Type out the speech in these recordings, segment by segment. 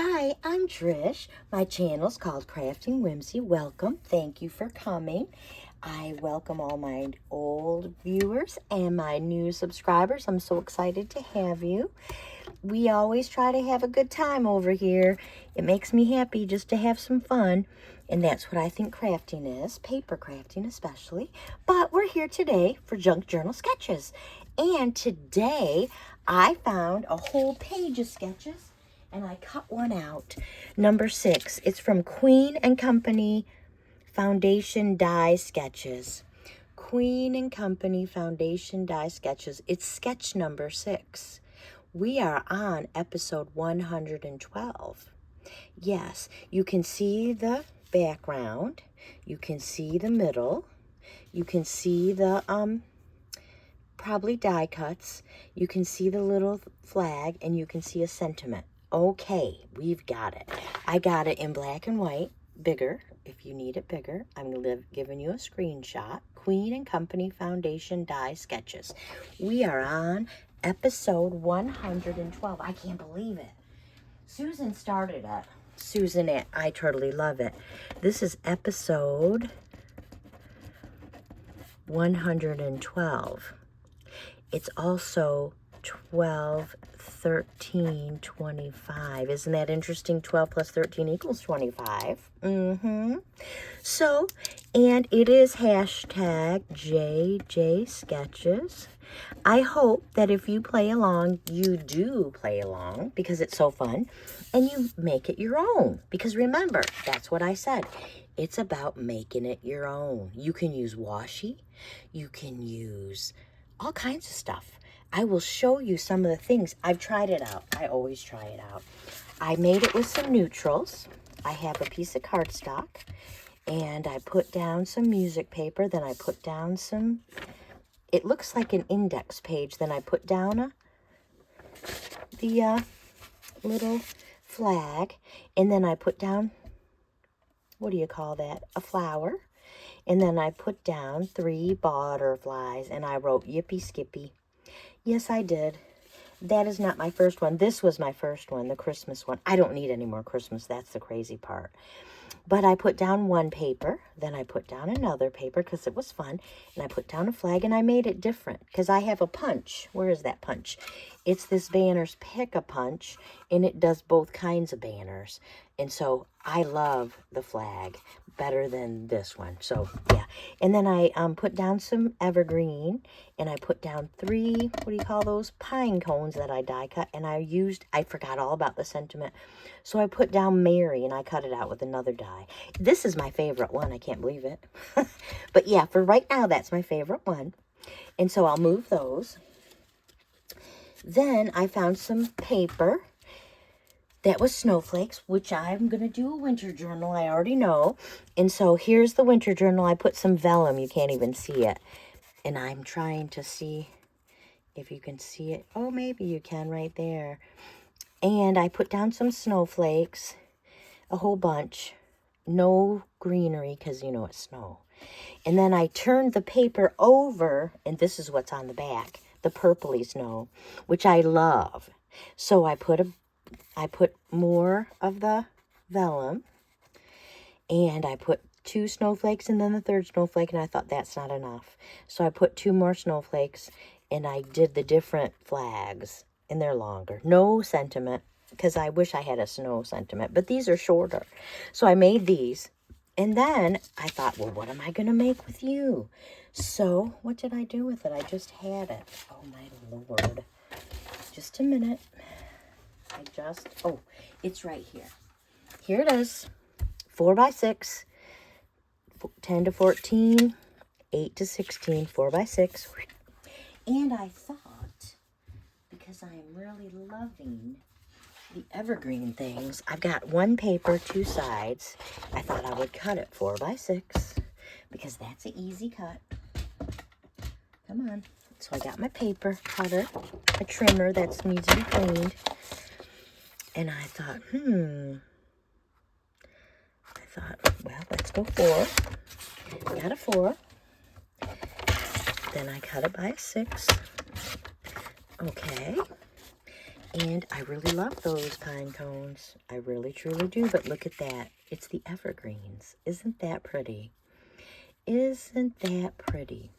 Hi, I'm Trish. My channel's called Crafting Whimsy. Welcome. Thank you for coming. I welcome all my old viewers and my new subscribers. I'm so excited to have you. We always try to have a good time over here. It makes me happy just to have some fun. And that's what I think crafting is, paper crafting especially. But we're here today for Junk Journal Sketches. And today I found a whole page of sketches. And I cut one out, number 6. It's from Queen and Company Foundation Die Sketches. Queen and Company Foundation Die Sketches. It's sketch number 6. We are on episode 112. Yes, you can see the background. You can see the middle. You can see the probably die cuts. You can see the little flag, and you can see a sentiment. Okay, we've got it. I got it in black and white, bigger, if you need it bigger. I'm giving you a screenshot. Queen and Company Foundation Die Sketches. We are on episode 112. I can't believe it. Susan started it. Susan at I Totally Love It. This is episode 112. It's also 12, 13, 25. Isn't that interesting? 12 plus 13 equals 25. So, and it is hashtag JJ Sketches. I hope that if you play along, you do play along because it's so fun, and you make it your own. Because remember, that's what I said. It's about making it your own. You can use washi. You can use all kinds of stuff. I will show you some of the things. I've tried it out. I always try it out. I made it with some neutrals. I have a piece of cardstock, and I put down some music paper. Then I put down some, it looks like an index page. Then I put down the little flag, and then I put down, what do you call that? A flower. And then I put down 3 butterflies, and I wrote Yippee Skippy. Yes, I did. That is not my first one. This was my first one, the Christmas one. I don't need any more Christmas. That's the crazy part. But I put down one paper. Then I put down another paper because it was fun. And I put down a flag, and I made it different because I have a punch. Where is that punch? It's this Banner's Pick-a-Punch, and it does both kinds of banners. And so I love the flag better than this one. So, yeah. And then I put down some evergreen, and I put down 3, what do you call those? Pine cones that I die cut. And I forgot all about the sentiment. So I put down Mary, and I cut it out with another die. This is my favorite one. I can't believe it. But yeah, for right now, that's my favorite one. And so I'll move those. Then I found some paper that was snowflakes, which I'm going to do a winter journal. I already know. And so here's the winter journal. I put some vellum. You can't even see it. And I'm trying to see if you can see it. Oh, maybe you can right there. And I put down some snowflakes, a whole bunch. No greenery because, you know, it's snow. And then I turned the paper over, and this is what's on the back, the purpley snow, which I love. So I put more of the vellum, and I put 2 snowflakes and then the 3rd snowflake, and I thought that's not enough. So I put 2 more snowflakes, and I did the different flags, and they're longer. No sentiment, because I wish I had a snow sentiment, but these are shorter. So I made these, and then I thought, well, what am I going to make with you? So what did I do with it? I just had it. Oh, my Lord. Just a minute. It's right here. Here it is. 4 by 6, 10 to 14, 8 to 16, 4 by 6. And I thought, because I am really loving the evergreen things, I've got one paper, 2 sides. I thought I would cut it 4 by 6 because that's an easy cut. Come on. So I got my paper cutter, a trimmer that needs to be cleaned. And I thought, well, let's go 4. Got a 4. Then I cut it by a 6. Okay. And I really love those pine cones. I really, truly do. But look at that. It's the evergreens. Isn't that pretty? Isn't that pretty?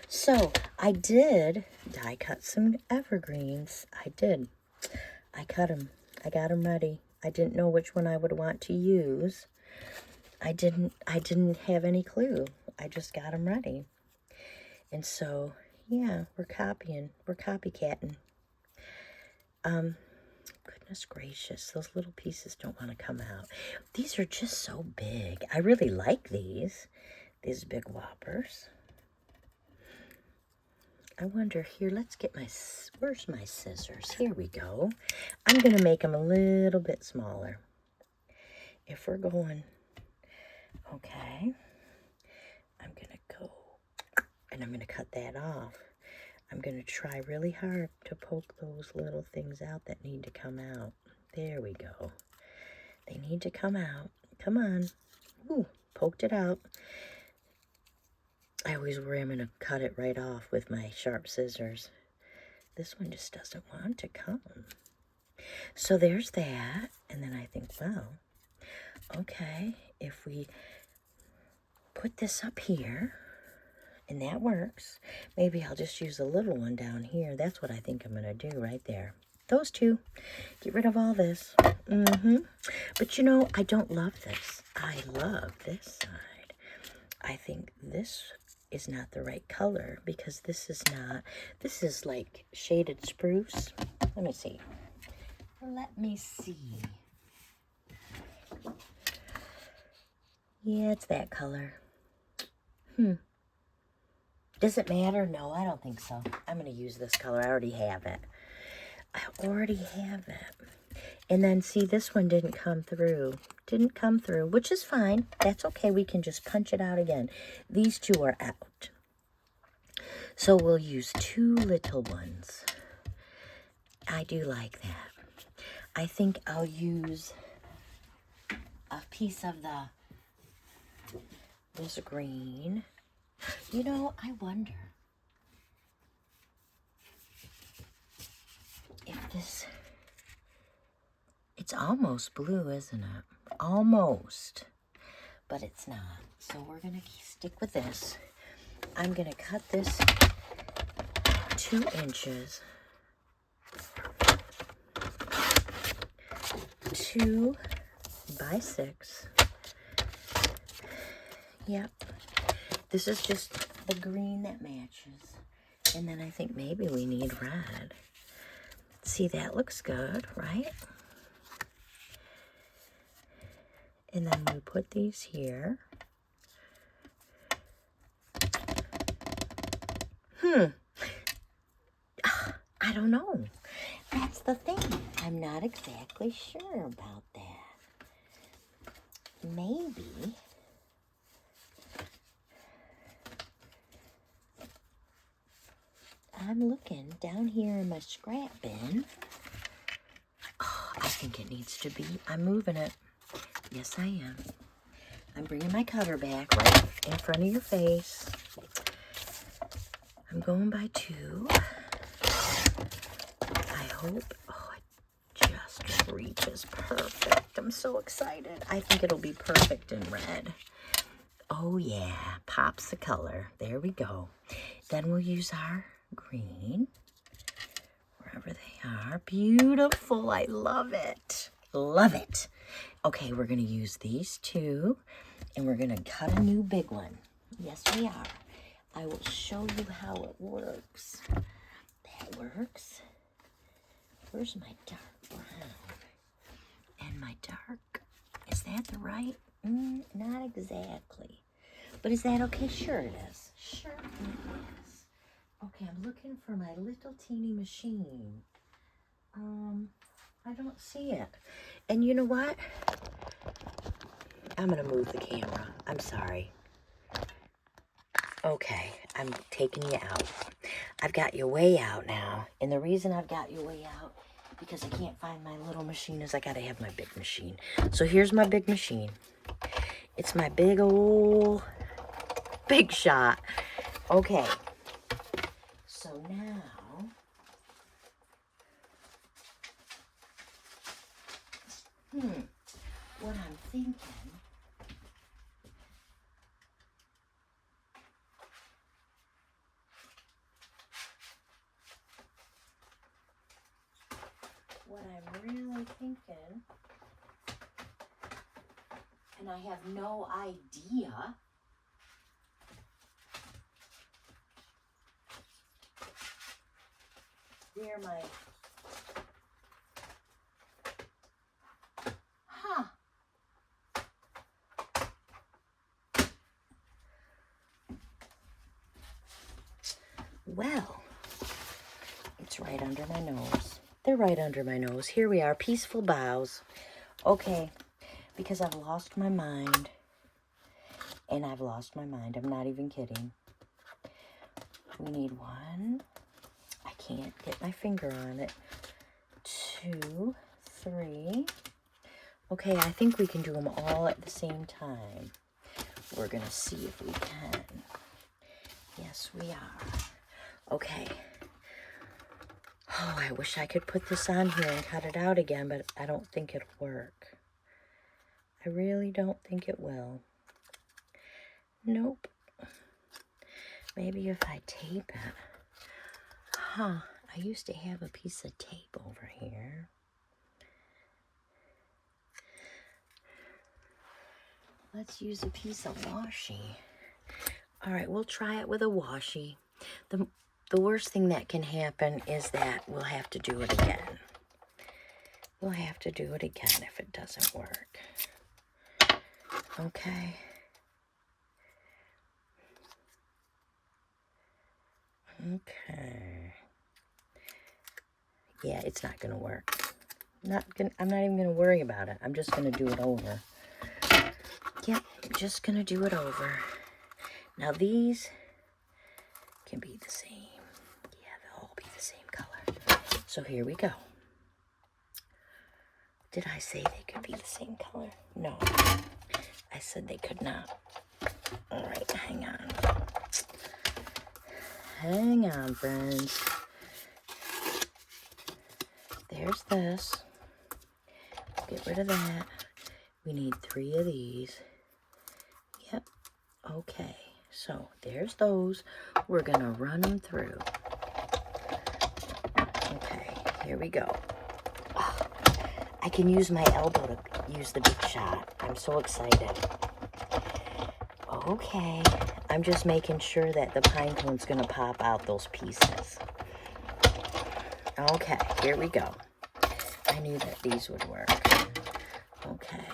So I did die cut some evergreens. I did. I cut them. I got them ready. I didn't know which one I would want to use. I didn't have any clue. I just got them ready. And so, yeah, we're copycatting. Goodness gracious, those little pieces don't want to come out. These are just so big. I really like these big whoppers. I wonder here, let's get where's my scissors? Here we go. I'm going to make them a little bit smaller. If we're going, okay, I'm going to go, and I'm going to cut that off. I'm going to try really hard to poke those little things out that need to come out. There we go. They need to come out. Come on. Ooh, poked it out. I always worry I'm going to cut it right off with my sharp scissors. This one just doesn't want to come. So there's that. And then I think, well, okay, if we put this up here, and that works, maybe I'll just use a little one down here. That's what I think I'm going to do right there. Those two. Get rid of all this. But you know, I don't love this. I love this side. I think this is not the right color because this is like shaded spruce. Let me see. Yeah, it's that color. Does it matter? No, I don't think so. I'm going to use this color. I already have it. And then, see, this one didn't come through. Which is fine. That's okay. We can just punch it out again. These two are out. So we'll use two little ones. I do like that. I think I'll use a piece of this green. You know, I wonder if it's almost blue, isn't it? Almost, but it's not. So we're going to stick with this. I'm going to cut this 2 inches. 2 by 6. Yep. This is just the green that matches. And then I think maybe we need red. See, that looks good, right? And then we put these here. I don't know. That's the thing. I'm not exactly sure about that. Maybe I'm looking down here in my scrap bin. Oh, I think it needs to be. I'm moving it. Yes, I am. I'm bringing my cutter back right in front of your face. I'm going by 2. I hope. Oh, it just reaches perfect. I'm so excited. I think it'll be perfect in red. Oh, yeah. Pops the color. There we go. Then we'll use our green. Wherever they are. Beautiful. I love it. Love it. Okay, we're going to use these 2. And we're going to cut a new big one. Yes, we are. I will show you how it works. That works. Where's my dark brown? And my dark, is that the right? Not exactly. But is that okay? Sure it is. Sure it is. Okay, I'm looking for my little teeny machine. I don't see it. And you know what? I'm going to move the camera. I'm sorry. Okay, I'm taking you out. I've got you way out now. And the reason I've got you way out, because I can't find my little machine, is I got to have my big machine. So here's my big machine. It's my big old Big Shot. Okay. So now, What I'm thinking, and I have no idea. They're my, well, it's right under my nose. They're right under my nose. Here we are, peaceful bows. Okay, because I've lost my mind. And I've lost my mind. I'm not even kidding. We need 1. I can't get my finger on it. 2, 3. Okay, I think we can do them all at the same time. We're going to see if we can. Yes, we are. Okay. Oh, I wish I could put this on here and cut it out again, but I don't think it'll work. I really don't think it will. Nope. Maybe if I tape it. I used to have a piece of tape over here. Let's use a piece of washi. All right, we'll try it with a washi. The worst thing that can happen is that we'll have to do it again. We'll have to do it again if it doesn't work. Okay. Okay. Yeah, it's not going to work. I'm not even going to worry about it. I'm just going to do it over. Yep, just going to do it over. Now these can be the same. Yeah, they'll all be the same color. So here we go. Did I say they could be the same color? No. I said they could not. All right, hang on. Hang on, friends. There's this. Get rid of that. We need 3 of these. Yep. Okay. So there's those. We're going to run them through. Okay. Here we go. Oh, I can use my elbow to use the big shot. I'm so excited. Okay. I'm just making sure that the pine cone's going to pop out those pieces. Okay, here we go. I knew that these would work. Okay.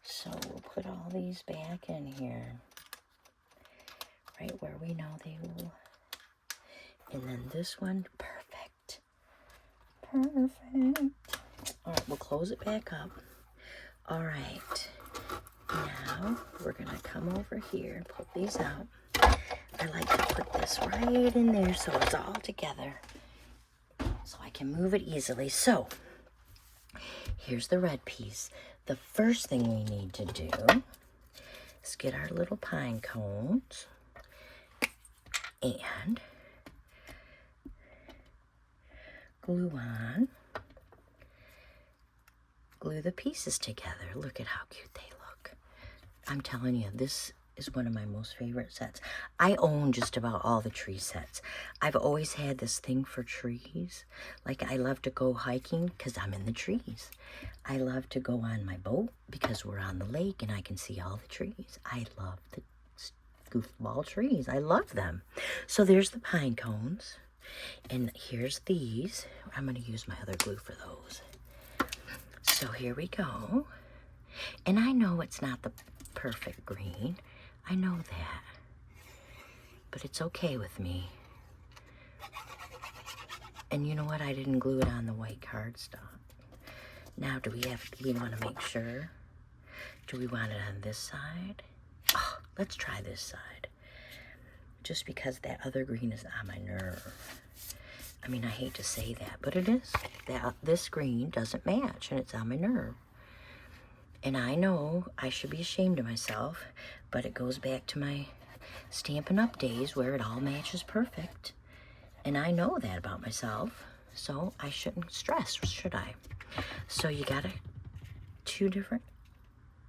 So we'll put all these back in here. Right where we know they will. And then this one, perfect. Perfect. All right, we'll close it back up. All right. Now, we're going to come over here and pull these out. I like to put this right in there so it's all together. So I can move it easily. So, here's the red piece. The first thing we need to do is get our little pine cones and glue the pieces together. Look at how cute they look. I'm telling you, this is one of my most favorite sets. I own just about all the tree sets. I've always had this thing for trees. Like, I love to go hiking because I'm in the trees. I love to go on my boat because we're on the lake and I can see all the trees. I love the goofball trees. I love them. So there's the pine cones. And here's these. I'm going to use my other glue for those. So here we go. And I know it's not the perfect green. I know that. But it's okay with me. And you know what? I didn't glue it on the white cardstock. Now, do we want to make sure? Do we want it on this side? Oh, let's try this side. Just because that other green is on my nerve. I mean, I hate to say that, but it is. This green doesn't match, and it's on my nerve. And I know I should be ashamed of myself, but it goes back to my Stampin' Up! Days where it all matches perfect. And I know that about myself, so I shouldn't stress, should I? So you gotta two different,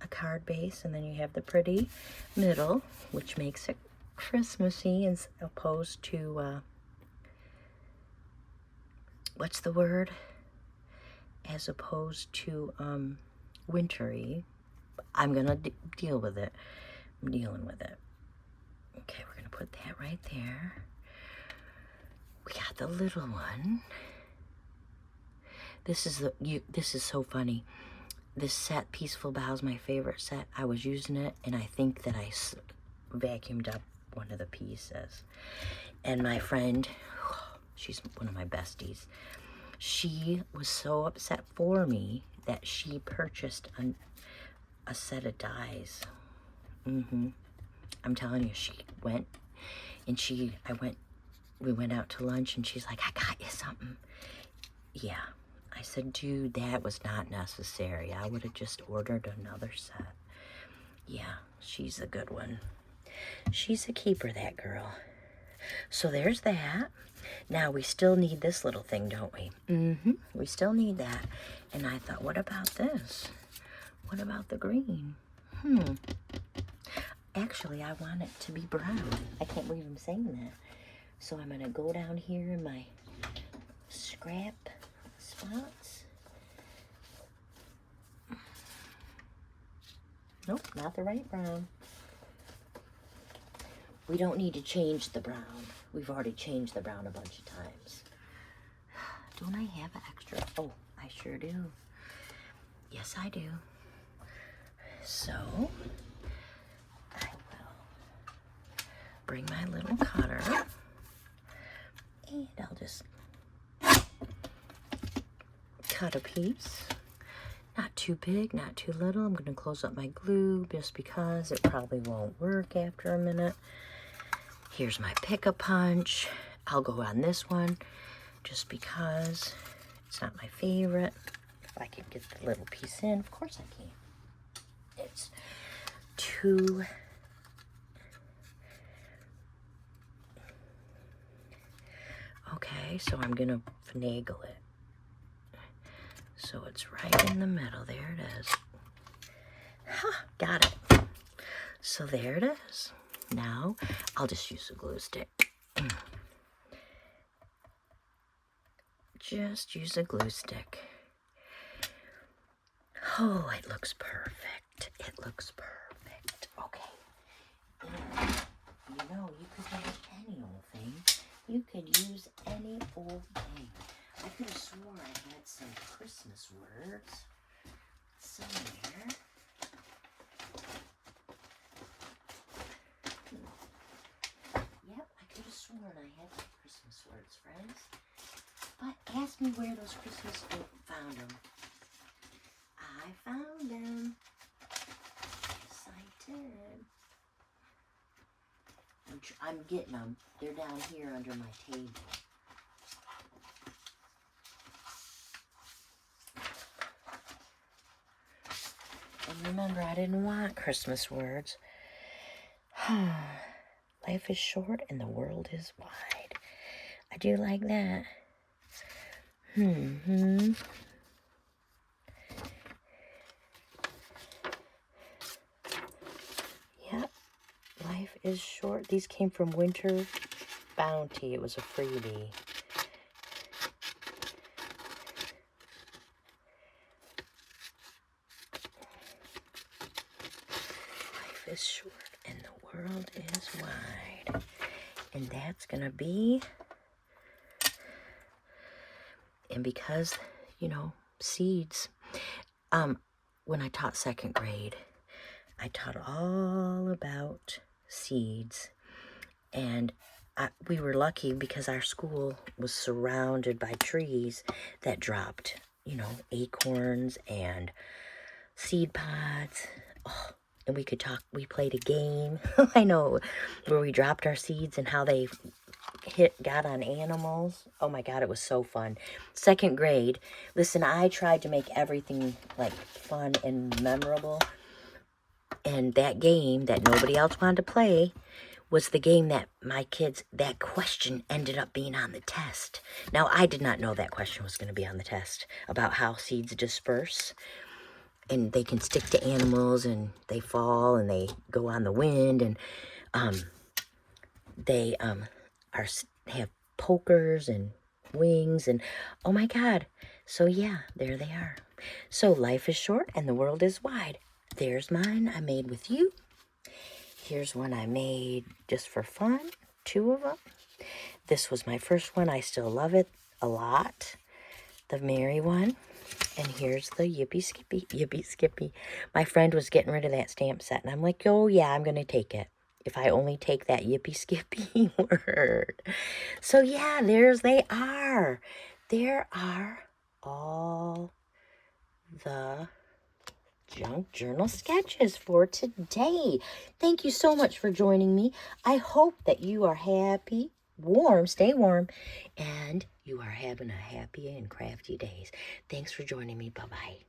a card base, and then you have the pretty middle, which makes it Christmassy as opposed to, what's the word? As opposed to, wintry. I'm going to deal with it. I'm dealing with it. Okay, we're going to put that right there. We got the little one. This is so funny. This set, Peaceful Boughs, my favorite set. I was using it, and I think that I vacuumed up one of the pieces. And my friend, she's one of my besties, she was so upset for me that she purchased a set of dies. I'm telling you, she went, and we went out to lunch, and she's like, I got you something. Yeah. I said, dude, that was not necessary. I would have just ordered another set. Yeah, she's a good one. She's a keeper, that girl. So there's that. Now, we still need this little thing, don't we? We still need that. And I thought, what about this? What about the green? Actually, I want it to be brown. I can't believe I'm saying that. So I'm going to go down here in my scrap spots. Nope, not the right brown. We don't need to change the brown. We've already changed the brown a bunch of times. Don't I have an extra? Oh, I sure do. Yes, I do. So, I will bring my little cutter, and I'll just cut a piece. Not too big, not too little. I'm going to close up my glue just because it probably won't work after a minute. Here's my pick-a-punch. I'll go on this one just because it's not my favorite. If I could get the little piece in, of course I can. It's too... Okay, so I'm going to finagle it. So it's right in the middle. There it is. Huh, got it. So there it is. Now, I'll just use a glue stick. Just use a glue stick. Oh, it looks perfect. It looks perfect. Okay. And, you know, you could use any old thing. You could use any old thing. I could have swore I had some Christmas words somewhere. Yep, I could have sworn I had some Christmas words, friends. But ask me where those Christmas found them. I found them. Yes, I did. I'm getting them. They're down here under my table. And remember, I didn't want Christmas words. Life is short and the world is wide. I do like that. Yep. Life is short. These came from Winter Bounty. It was a freebie. Life is short and the world is wide. And that's going to be... And because, you know, seeds, when I taught second grade, I taught all about seeds. And we were lucky because our school was surrounded by trees that dropped, you know, acorns and seed pods. Oh, and we could talk, we played a game, I know, where we dropped our seeds and how they got on animals. Oh my God, it was so fun. Second grade, listen, I tried to make everything like fun and memorable. And that game that nobody else wanted to play was the game that my kids, that question ended up being on the test. Now, I did not know that question was going to be on the test about how seeds disperse. and they can stick to animals, and they fall, and they go on the wind, and they have pokers and wings, and oh my God. So yeah, there they are. So life is short and the world is wide. There's mine I made with you. Here's one I made just for fun, 2 of them. This was my first one. I still love it a lot. The Mary one. And here's the Yippee Skippy. Yippee Skippy. My friend was getting rid of that stamp set, and I'm like, oh yeah, I'm going to take it. If I only take that Yippee Skippy word. So yeah, they are. There are all the junk journal sketches for today. Thank you so much for joining me. I hope that you are happy, warm, stay warm, and you are having a happy and crafty days. Thanks for joining me. Bye-bye.